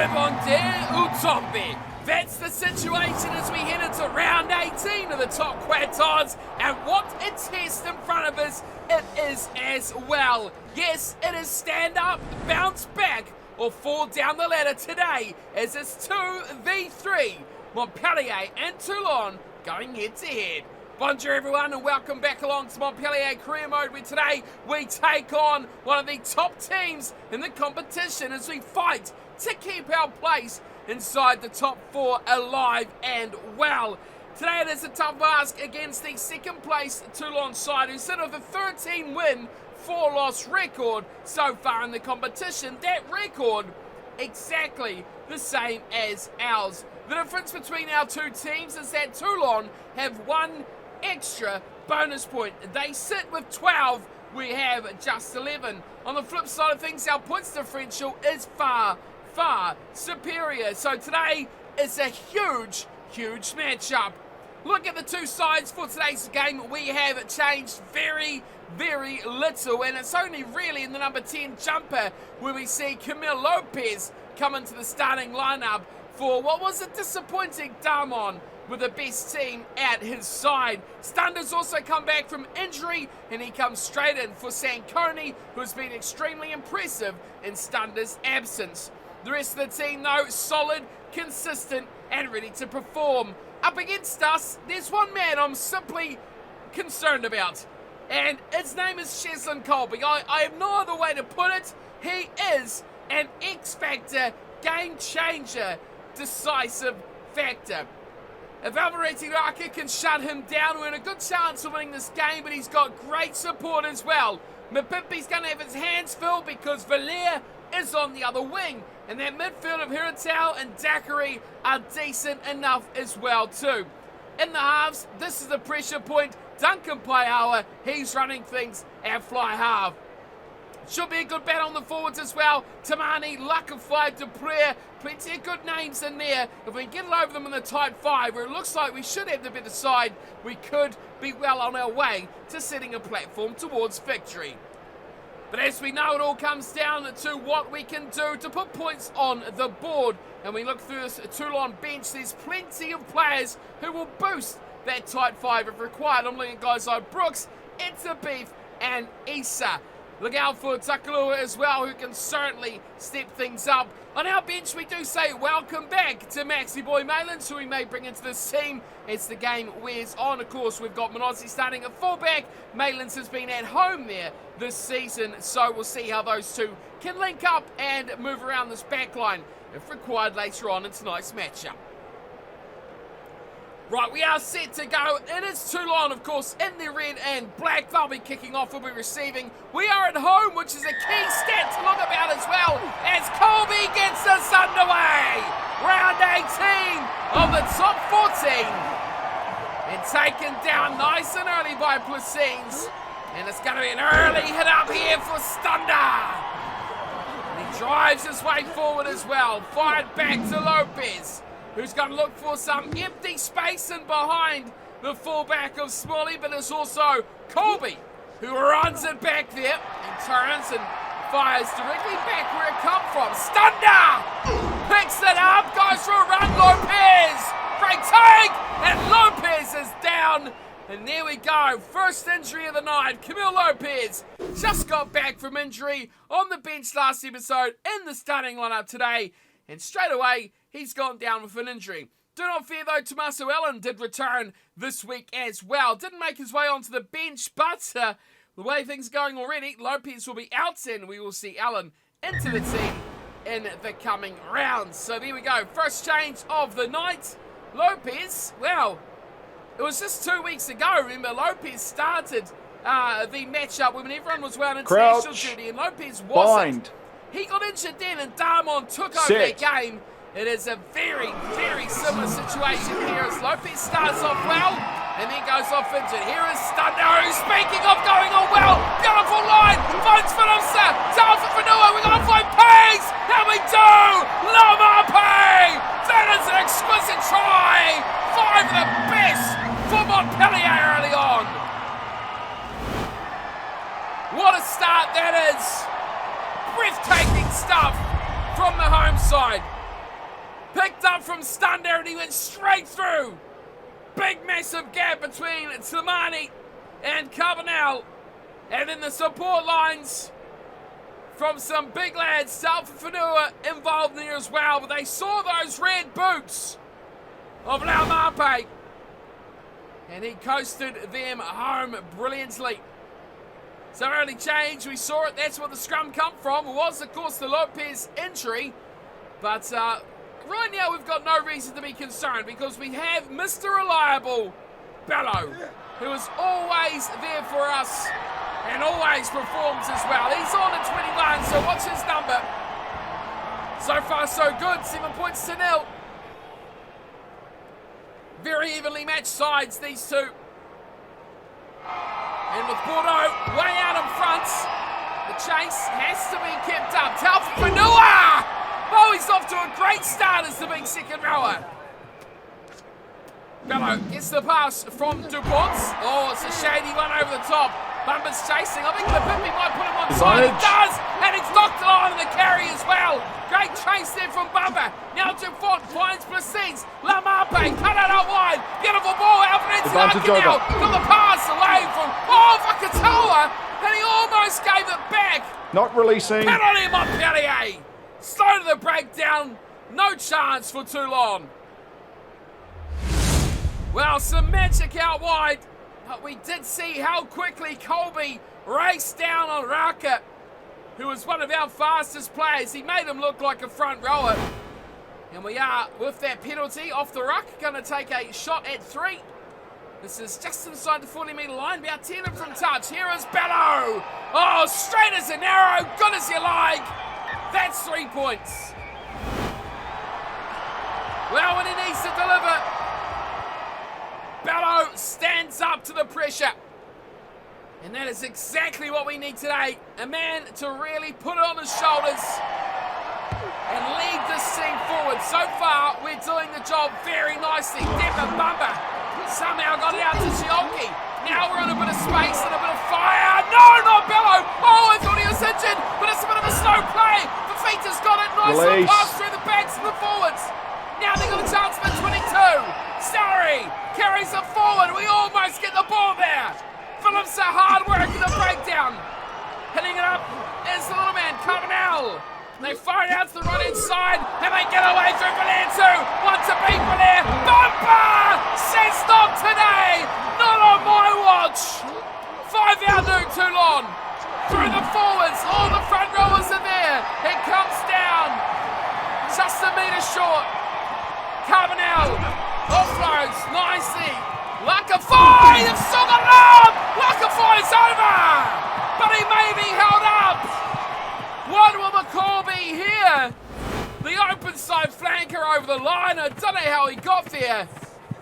S4E20. That's the situation as we head into round 18 of the top quartiles, and what a test in front of us it is as well. Yes, it is stand up, bounce back, or fall down the ladder today as it's 2v3. Montpellier and Toulon going head to head. Bonjour everyone and welcome back along to Montpellier Career Mode, where today we take on one of the top teams in the competition as we fight to keep our place inside the top 4 alive and well. Today it is a tough ask against the second place Toulon side, who sit with a 13 win, 4 loss record so far in the competition. That record exactly the same as ours. The difference between our two teams is that Toulon have 1 extra bonus point. They sit with 12, we have just 11. On the flip side of things, our points differential is far superior. So today is a huge matchup. Look at the two sides for today's game. We have changed very little, and it's only really in the number 10 jumper where we see Camille Lopez come into the starting lineup for what was a disappointing Damon with the best team at his side. Stunder's also come back from injury, and he comes straight in for Sanconi, who's been extremely impressive in Stunder's absence. The rest of the team, though, solid, consistent, and ready to perform. Up against us, there's one man I'm simply concerned about, and his name is Cheslin Colby. I have no other way to put it. He is an X-Factor, game-changer, decisive factor. If Alvarez Raka can shut him down, we're in a good chance of winning this game, but he's got great support as well. Mapimpi's going to have his hands filled because Valère is on the other wing, and that midfield of Hiratau and Dakary are decent enough as well too. In the halves, this is the pressure point. Duncan Paiawa, he's running things at fly half. Should be a good battle on the forwards as well. Tamani, Luckify, Dupré, plenty of good names in there. If we can get over them in the tight 5, where it looks like we should have the better side, we could be well on our way to setting a platform towards victory. But as we know, it all comes down to what we can do to put points on the board. And we look through this Toulon bench, there's plenty of players who will boost that tight 5 if required. I'm looking at guys like Brooks, Etzebeth, and Issa. Look out for Takalua as well, who can certainly step things up. On our bench, we do say welcome back to Maxi Boy Malins, who we may bring into this team as the game wears on. Of course, we've got Minozzi starting at fullback. Malins has been at home there this season, so we'll see how those two can link up and move around this back line if required later on in tonight's matchup. Right, we are set to go. It is Toulon, of course, in the red and black. They'll be kicking off, we'll be receiving. We are at home, which is a key stat to look about as well, as Colby gets us underway. Round 18 of the top 14. And taken down nice and early by Placines. And it's going to be an early hit up here for Stunder. And he drives his way forward as well. Fired back to Lopez, who's going to look for some empty space in behind the fullback of Smalley, but there's also Colby, who runs it back there and turns and fires directly back where it come from. Stunder picks it up, goes for a run, Lopez, great take, and Lopez is down. And there we go, first injury of the night. Camille Lopez just got back from injury on the bench last episode, in the starting lineup today, and straight away he's gone down with an injury. Do not fear though, Tommaso Allen did return this week as well. Didn't make his way onto the bench, but the way things are going already, Lopez will be out and we will see Allen into the team in the coming rounds. So there we go, first change of the night. Lopez, well, it was just 2 weeks ago, remember, Lopez started the matchup when everyone was well on international duty and Lopez wasn't. He got injured then and Damon took over that game. It is a very similar situation here as Lopez starts off well and then goes off injured. Here is Stunder, who's speaking of going on well. Beautiful line, finds Philipsa, down for Fanua, we're going to find pace, and we do! Lamape! That is an exquisite try! 5 of the best for Montpellier early on. What a start that is! Breathtaking stuff from the home side. from Stunder, and he went straight through. Big, massive gap between Tamani and Carbonell. And then the support lines from some big lads, Talfafanua involved there as well, but they saw those red boots of Laumape, and he coasted them home brilliantly. So early change, we saw it, that's where the scrum come from. It was, of course, the Lopez injury, but right now we've got no reason to be concerned because we have Mr. Reliable, Bello, who is always there for us and always performs as well. He's on at 21, so what's his number? So far so good, 7 points to 0. Very evenly matched sides, these two. And with Bordeaux way out in front, the chase has to be kept up. Talfafanua! Oh, he's off to a great start as the big second rower. Bello gets the pass from DuPont. Oh, it's a shady one over the top. Bumper's chasing. I think the Pippi might put him on side. He does! And he's knocked it on in the carry as well. Great chase there from Bumper. Now DuPont finds Placides. Laumape cut it out wide. Beautiful ball out for Insiaki now. Got the pass away from Vakatawa. And he almost gave it back. Not releasing. Penalty Montpellier. Slow to the breakdown. No chance for Toulon. Well, some magic out wide. But we did see how quickly Colby raced down on Raka, who was one of our fastest players. He made him look like a front rower. And we are, with that penalty off the ruck, going to take a shot at 3. This is just inside the 40-metre line, about 10 in from touch. Here is Bello. Oh, straight as an arrow. Good as you like. That's 3 points. Well, when he needs to deliver, Bello stands up to the pressure. And that is exactly what we need today. A man to really put it on his shoulders and lead this team forward. So far, we're doing the job very nicely. Devin Bumper somehow got it out to Chioki. Now we're on a bit of space and a bit of fire. No, not Bello. Oh, I thought he was injured, but it's a bit of a slow play. Fafita's got it. Nice little pass through the backs and the forwards. Now they got a chance for 22. Sorry, carries it forward. We almost get the ball there. Phillips a hard work in the breakdown. Hitting it up is the little man, Carbonell. They fire it out to the right-hand side, and they get away through Valair too. Want to beat Valair. Bumper says not today. Not on my watch. 5 out to Toulon. Through the forwards, all the front rowers are there. It comes down. Just a metre short. Carbonell offloads nicely. Lakafai, they've still got it up! Lakafai's over! But he may be held up! What will McCall be here? The open side flanker over the line. I don't know how he got there,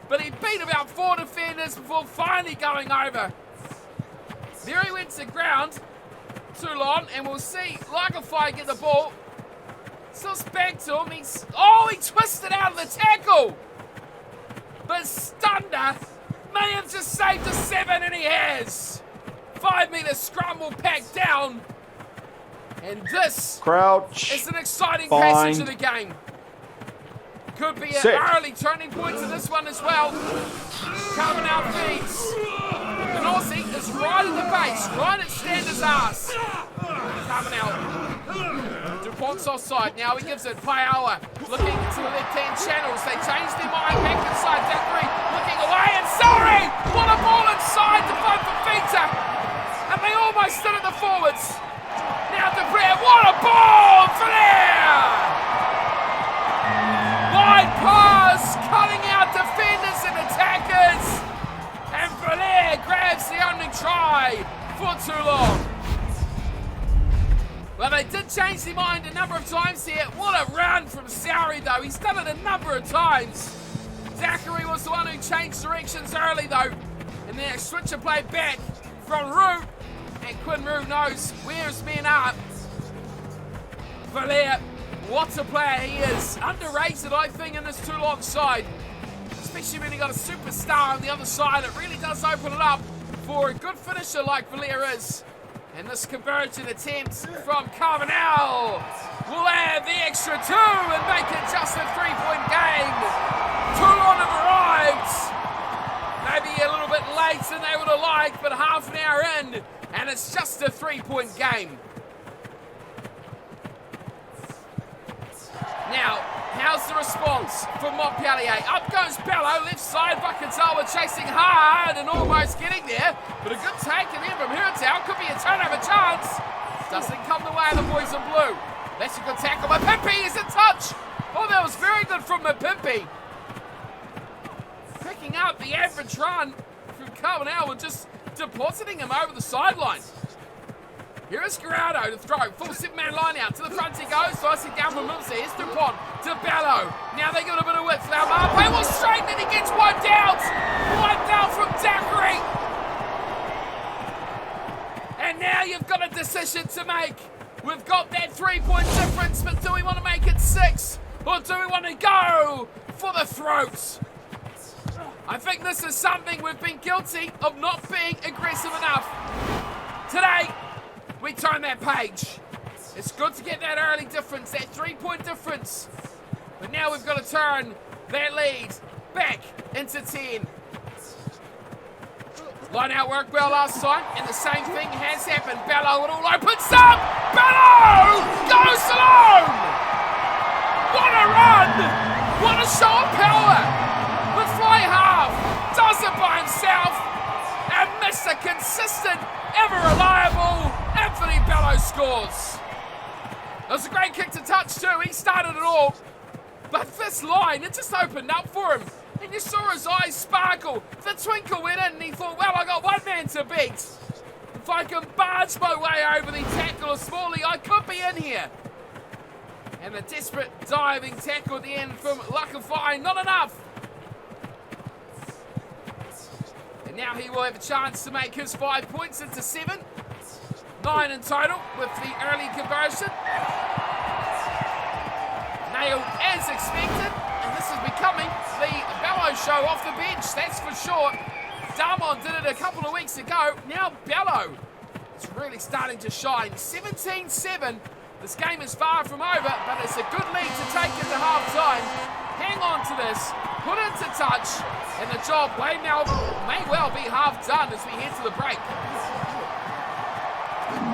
but he beat about 4 defenders before finally going over. There he went to ground, Toulon, and we'll see Lakafai get the ball. So it's back to him. He twisted out of the tackle. But Stunder may have just saved a 7, and he has. 5-metre scrum will pack down. And this is an exciting passage of the game. Could be an early turning point to this one as well. Coming out feeds. And Aussie is right at the base, right at Stander's ass. Coming out. DuPont's offside. Now he gives it. Paiawa looking to the left-hand channels. They change their mind back inside. Dackery looking away. And sorry! What a ball inside to fight for Fita. And they almost stood at the forwards. Now to Blair. What a ball! Blair! Wide pass, cutting out defenders and attackers. And Blair grabs the only try for Toulon. Well, they did change their mind a number of times here. What a run from Sowry, though. He's done it a number of times. Zachary was the one who changed directions early, though. And then a switcher play back from Roux. And Quinn Roux knows where his men are. Valair, what a player he is. Underrated, I think, in this Toulon side. Especially when you got a superstar on the other side. It really does open it up for a good finisher like Valair is. And this conversion attempt from Carbonell will add the extra 2 and make it just a 3-point game. Toulon have arrived. Maybe a little bit late than they would have liked, but half an hour in, and it's just a 3-point game. Now, how's the response from Montpellier? Up goes Bello, left side, Bucketawa chasing hard and almost getting there, but a good take in there from Hiratow. Could be a turnover chance. Doesn't come the way of the boys in blue. That's a good tackle. Mapimpi is in touch. Oh, that was very good from Mapimpi. Picking up the average run from Carvanel and just depositing him over the sideline. Here is Gerardo to throw. Full 7-man line out. To the front he goes. Slicing down from Mills. Here's Dupont to Bello. Now they give it a bit of width. Now Marpe will straighten and he gets wiped out. Wiped out from Daiquiri. And now you've got a decision to make. We've got that 3-point difference, but do we want to make it 6? Or do we want to go for the throat? I think this is something we've been guilty of not being aggressive enough. Today, we turn that page. It's good to get that early difference, that 3-point difference. But now we've got to turn that lead back into 10. Line out worked well last time, and the same thing has happened. Bello, it all opens up! Bello goes alone! What a run! What a show of power! The fly half does it by himself, and Mr. Consistent, ever reliable, Anthony Bello scores. It was a great kick to touch too. He started it all, but this line, it just opened up for him. And you saw his eyes sparkle. The twinkle went in and he thought, well, I got one man to beat. If I can barge my way over the tackle of Smalley, I could be in here. And a desperate diving tackle at the end from Luckify, not enough. And now he will have a chance to make his 5 points into 7. 9 in total with the early conversion. Nailed as expected. And this is becoming the Bello show off the bench, that's for sure. Darmon did it a couple of weeks ago. Now Bello is really starting to shine. 17-7. This game is far from over, but it's a good lead to take into half-time. Hang on to this, put into touch, and the job may well be half done as we head to the break.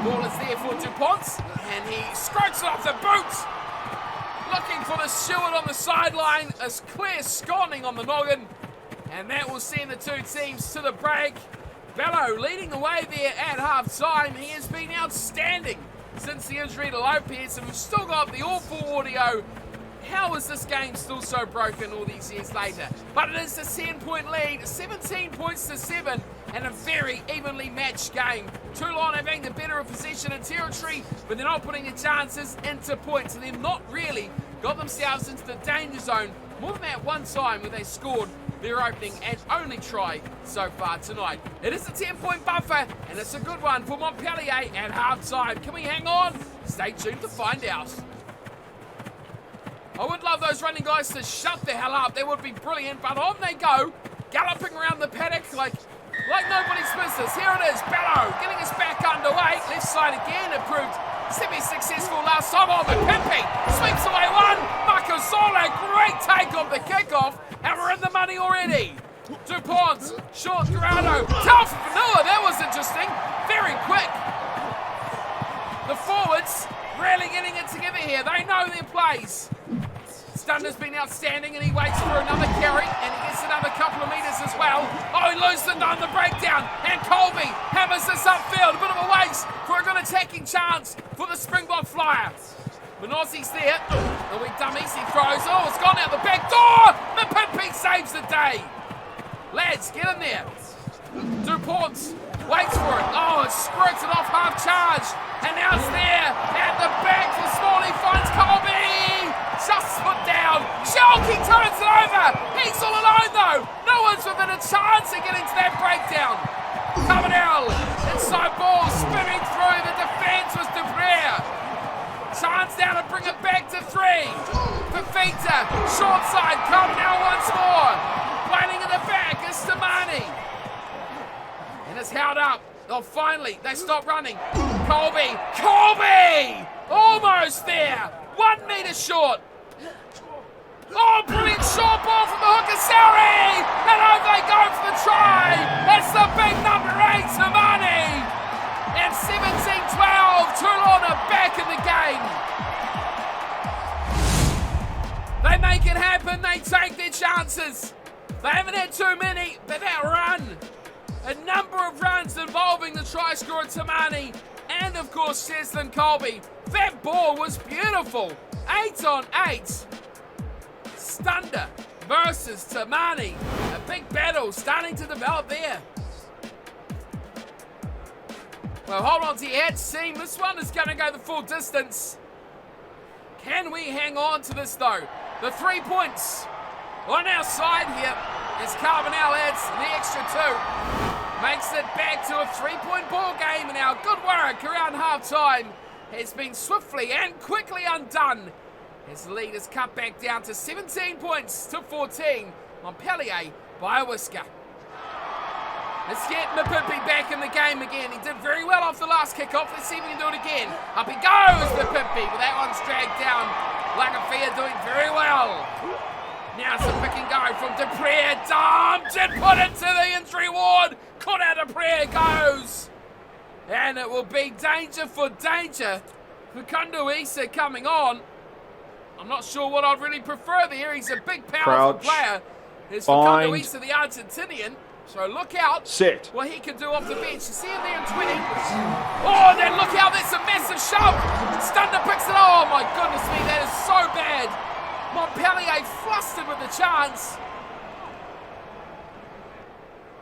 Ball is there for Dupont, and he scrapes it off the boot. Looking for the Stewart on the sideline, as clear sconing on the noggin, and that will send the two teams to the break. Bello leading the way there at half-time. He has been outstanding since the injury to Lopez, and we've still got the awful audio. How is this game still so broken all these years later? But it is a 10-point lead, 17 points to 7, and a very evenly matched game. Toulon having the better of possession and territory, but they're not putting the chances into points, and they've not really got themselves into the danger zone more than that one time where they scored their opening and only try so far tonight. It is a 10-point buffer, and it's a good one for Montpellier at half-time. Can we hang on? Stay tuned to find out. I would love those running guys to shut the hell up. They would be brilliant, but on they go, galloping around the paddock like nobody's business. Here it is, Bello getting us back underway. Left side again, it proved semi-successful last time. Oh, Mapimpi sweeps away one. Marco Sola, great take on the kickoff, and we're in the money already. Dupont, short Gerardo, tough Vanilla, that was interesting. Very quick. The forwards really getting it together here. They know their plays. Stunner's been outstanding, and he waits for another carry, and he gets another couple of metres as well. Oh, he loses on the breakdown, and Colby hammers this upfield. A bit of a waste for a good attacking chance for the Springbok Flyer. Minozzi's there. The wee dummies, he throws. Oh, it's gone out the back door. Mapimpi saves the day. Lads, get in there. Dupont waits for it. Oh, it squirts it off half charge. And now it's there at the back for Smalley. Finds Colby. Just put down. Schalke turns it over. He's all alone though. No one's within a chance of getting to that breakdown. Carvanel, inside ball, spinning through. The defence was Debrere. Chance now to bring it back to 3. Fafita, short side. Carvanel once more. Waiting in the back is Stamani. And it's held up. Oh, finally, they stop running. Colby! Almost there! 1 metre short. Oh, brilliant short ball from the hooker, Sari! And over they go for the try. It's the big number 8, Tamani. And 17-12, Toulon are back in the game. They make it happen, they take their chances. They haven't had too many, but that run, a number of runs involving the try scorer Tamani and of course Cheslin Colby. That ball was beautiful. 8 on 8. Stunder versus Tamani. A big battle starting to develop there. Well, hold on to your hats, team. This one is going to go the full distance. Can we hang on to this though? The 3 points on our side here as Carbonell adds the extra 2. Makes it back to a 3-point ball game, and our good work around half-time has been swiftly and quickly undone as the lead is cut back down to 17 points to 14. Montpellier by a whisker. Let's get Mapimpi back in the game again. He did very well off the last kickoff. Let's see if we can do it again. Up he goes, Mapimpi, but that one's dragged down. Lagafia doing very well. Now it's a pick and go from Dupree. Dumped and put into the injury ward. Caught out Dupree goes. And it will be danger for danger. Facundo Issa coming on. I'm not sure what I'd really prefer there. He's a big, powerful player. There's Facundo Issa, the Argentinian. So look out what he can do off the bench. You see him there in 20. Oh, and then look out, there's a massive shove. Stunder picks it. Oh my goodness me, that is so bad. Montpellier flustered with the chance.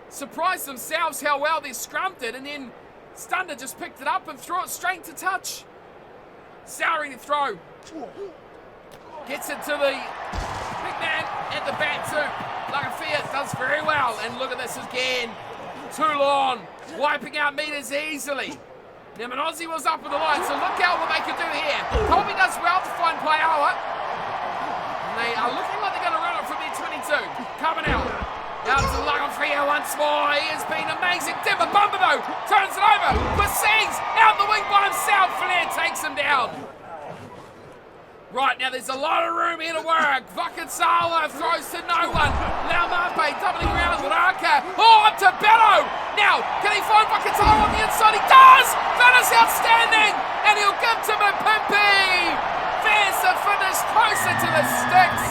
Surprised themselves how well they scrummed it, and then Stunder just picked it up and threw it straight to touch. Sari to throw. Gets it to the big man at the bat too. Lagafia does very well, and look at this again. Toulon wiping out meters easily. Now Minozzi was up with the line, so look out what they could do here. Colby does well to find Payawa. And they are looking like they're going to run it from their 22. Carbonell out to Lagafia once more. He has been amazing. Dimmer Bumper though turns it over. Besides out the wing by himself. Flair takes him down. Right, now there's a lot of room here to work. Vakatsawa throws to no one. Laumape doubling around with Raka. Oh, up to Bello. Now, can he find Vakatsawa on the inside? He does! That is outstanding! And he'll give to Mapimpi. There's the finish closer to the sticks.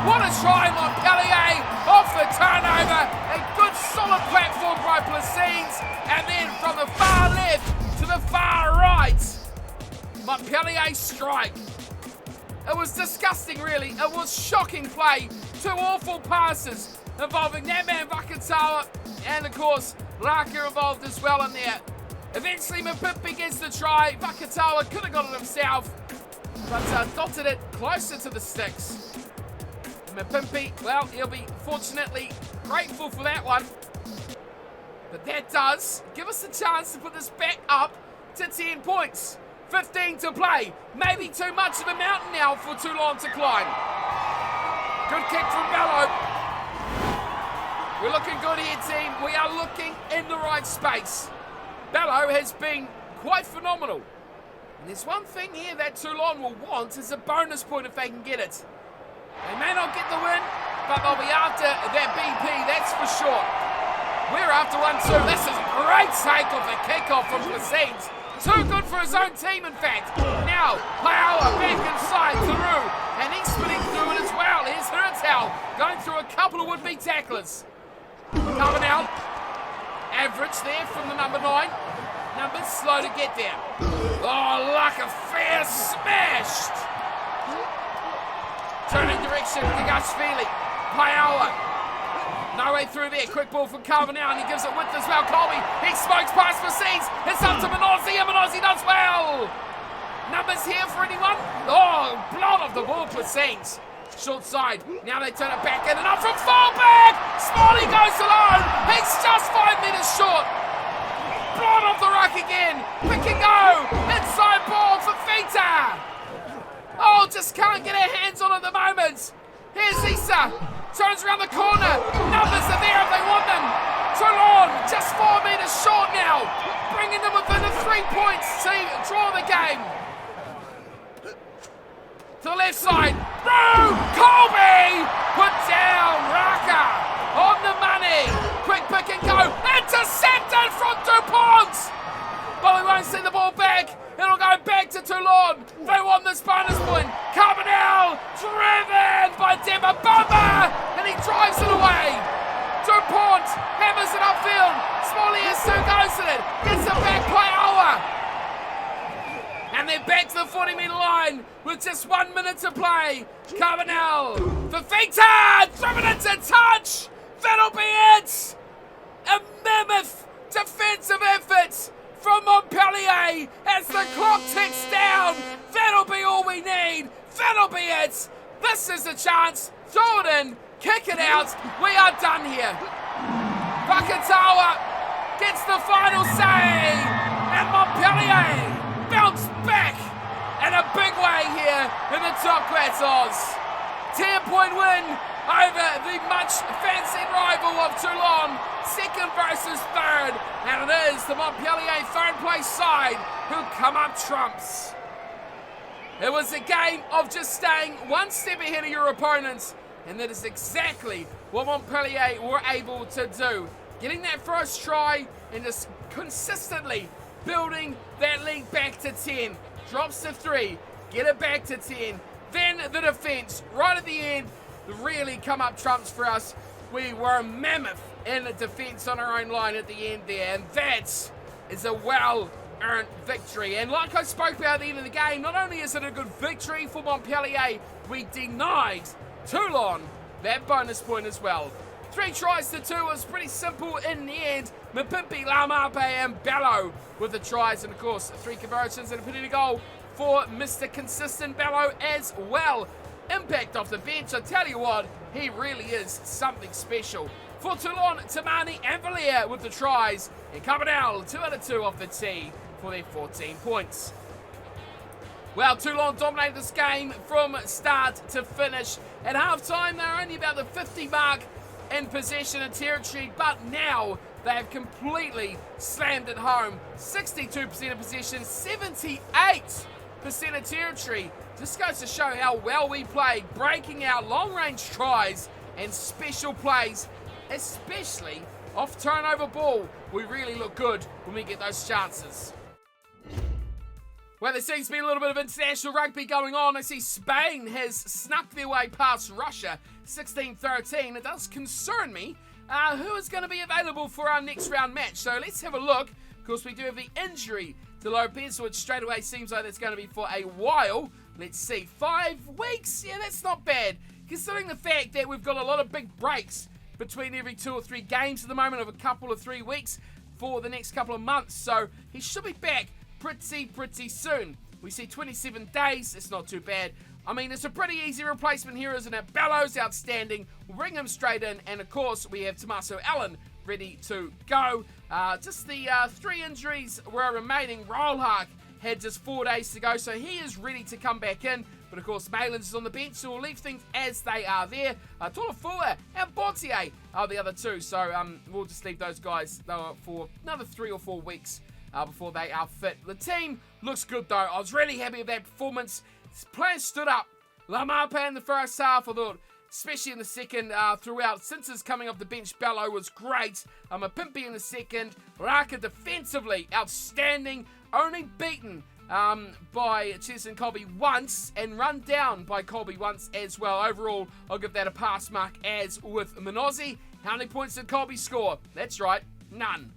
What a try, Montpellier. Off the turnover. A good solid platform by Placines. And then from the far left to the far right, Montpellier strike. It was disgusting, really. It was shocking play. 2 awful passes involving that man Vakatawa and, of course, Raka involved as well in there. Eventually, Mapimpi gets the try. Vakatawa could have got it himself, but dotted it closer to the sticks. Mapimpi, well, he'll be fortunately grateful for that one. But that does give us a chance to put this back up to 10 points. 15 to play. Maybe too much of a mountain now for Toulon to climb. Good kick from Bello. We're looking good here, team. We are looking in the right space. Bello has been quite phenomenal. And there's one thing here that Toulon will want is a bonus point if they can get it. They may not get the win, but they'll be after that BP, that's for sure. We're after one too. This is a great take of the kickoff from Placines. Too good for his own team, in fact. Now, Payawa back inside Theroux, and he's spinning through it as well. Here's Hurtel going through a couple of would-be tacklers. Coming out. Average there from the number 9. Numbers slow to get there. Oh, Lagafia smashed. Turning direction to Gashvili. Payawa. No way through there. Quick ball from Carbonell, and he gives it width as well. Colby, he smokes past Placines. It's up to Minozzi, and Minozzi does well. Numbers here for anyone? Oh, blown off the ball, Placines. Short side. Now they turn it back in and up from fullback. Smalley goes alone. He's just 5 meters short. Blown off the ruck again. Pick and go. Inside ball for Fita. Oh, just can't get our hands on it at the moment. Here's Issa. Turns around the corner. Numbers are there if they want them. Toulon just 4 meters short now. Bringing them within the 3 points to draw the game. left side. Through. Colby. Put down. Raka. On the money. Quick pick and go. Intercepted from DuPont. But we won't see the ball back. It'll go back to Toulon. They want this bonus point. Carbonell. Driven by Demba Bamba. And he drives it away. DuPont hammers it upfield. Montpellier soon goes to it. Gets it back by Owa. And they're back to the 40-metre line with just 1 minute to play. Carbonell. Fafita. Driven into touch. That'll be it. A mammoth defensive effort from Montpellier as the clock ticks down. That'll be all we need. That'll be it. This is the chance. Throw it in. Kick it out. We are done here. Vakatawa gets the final say. And Montpellier bounce back in a big way here in the top quarters. 10-point win over the much fancied rival of Toulon, second versus third, and it is the Montpellier third place side who come up trumps. It was a game of just staying one step ahead of your opponents, and that is exactly what Montpellier were able to do. Getting that first try and just consistently building that lead back to 10. Drops to 3, get it back to 10. Then the defense, right at the end, really come up trumps for us. We were a mammoth in the defense on our own line at the end there, and that is a well-earned victory. And like I spoke about at the end of the game, not only is it a good victory for Montpellier, we denied Toulon that bonus point as well. 3 tries to 2 was pretty simple in the end. Mpimpi, Lamape and Bello with the tries, and of course 3 conversions and a penalty goal for Mr. Consistent Bello as well. Impact off the bench, I tell you what, he really is something special. For Toulon, Tamani and Villiers with the tries, and Carbonell 2 out of 2 off the tee for their 14 points. Well, Toulon dominated this game from start to finish. At halftime, they were only about the 50 mark in possession and territory, but now they have completely slammed it home. 62% of possession, 78% of territory. This goes to show how well we played, breaking out long-range tries and special plays, especially off turnover ball. We really look good when we get those chances. Well, there seems to be a little bit of international rugby going on. I see Spain has snuck their way past Russia, 16-13. It does concern me who is going to be available for our next round match. So let's have a look. Of course, we do have the injury to Lopez, which straight away seems like it's going to be for a while. Let's see, 5 weeks? Yeah, that's not bad, considering the fact that we've got a lot of big breaks between every 2 or 3 games at the moment of a couple of 3 weeks for the next couple of months. So he should be back pretty soon. We see 27 days. It's not too bad. I mean, it's a pretty easy replacement here, isn't it? Bellows outstanding. We'll bring him straight in. And, of course, we have Tommaso Allen ready to go. Just the 3 injuries were remaining. Rollhark had just 4 days to go, so he is ready to come back in. But, of course, Malins is on the bench, so we'll leave things as they are there. Tolafua and Bontier are the other 2. So we'll just leave those guys for another 3 or 4 weeks before they are fit. The team looks good, though. I was really happy with that performance. Players stood up. Lamape in the first half, I thought, especially in the second, throughout. Since his coming off the bench, Bello was great. Mpimpi in the second. Raka defensively, outstanding. Only beaten by Cheslin Colby once and run down by Colby once as well. Overall, I'll give that a pass mark as with Minozzi. How many points did Colby score? That's right, none.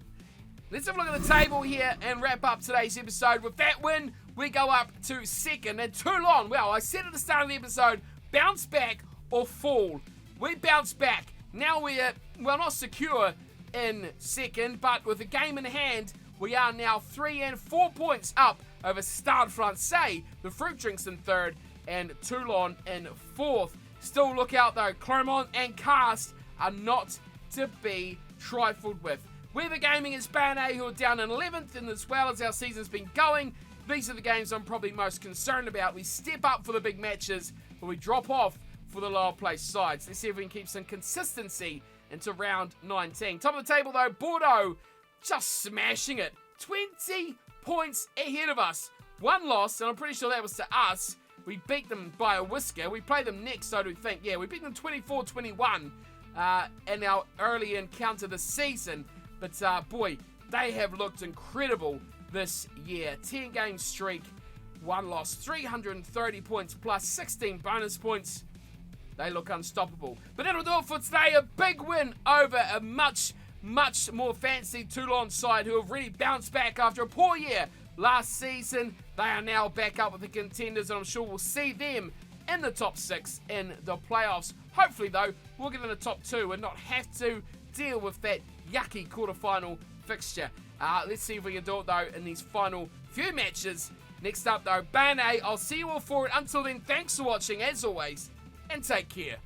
Let's have a look at the table here and wrap up today's episode. With that win, we go up to second. And Toulon, well, I said at the start of the episode, bounce back or fall. We bounce back. Now we're, well, not secure in second, but with a game in hand, we are now 3 and 4 points up over Stade Francais, the Fruit Drinks in third, and Toulon in fourth. Still look out though, Clermont and Cast are not to be trifled with. Weaver Gaming is Bane, who are down in 11th, and as well as our season's been going, these are the games I'm probably most concerned about. We step up for the big matches, but we drop off for the lower place sides. Let's see if we can keep some consistency into round 19. Top of the table though, Bordeaux just smashing it. 20 points ahead of us. 1 loss, and I'm pretty sure that was to us. We beat them by a whisker. We play them next, I do think. Yeah, we beat them 24-21 in our early encounter this season. But, boy, they have looked incredible this year. 10-game streak, 1 loss, 330 points plus 16 bonus points. They look unstoppable. But that'll do it for today. A big win over a much more fancy Toulon side who have really bounced back after a poor year last season. They are now back up with the contenders, and I'm sure we'll see them in the top 6 in the playoffs. Hopefully, though, we'll get in the top 2 and not have to deal with that yucky quarterfinal fixture. Let's see if we can do it, though, in these final few matches. Next up, though, Bane. I'll see you all for it. Until then, thanks for watching, as always, and take care.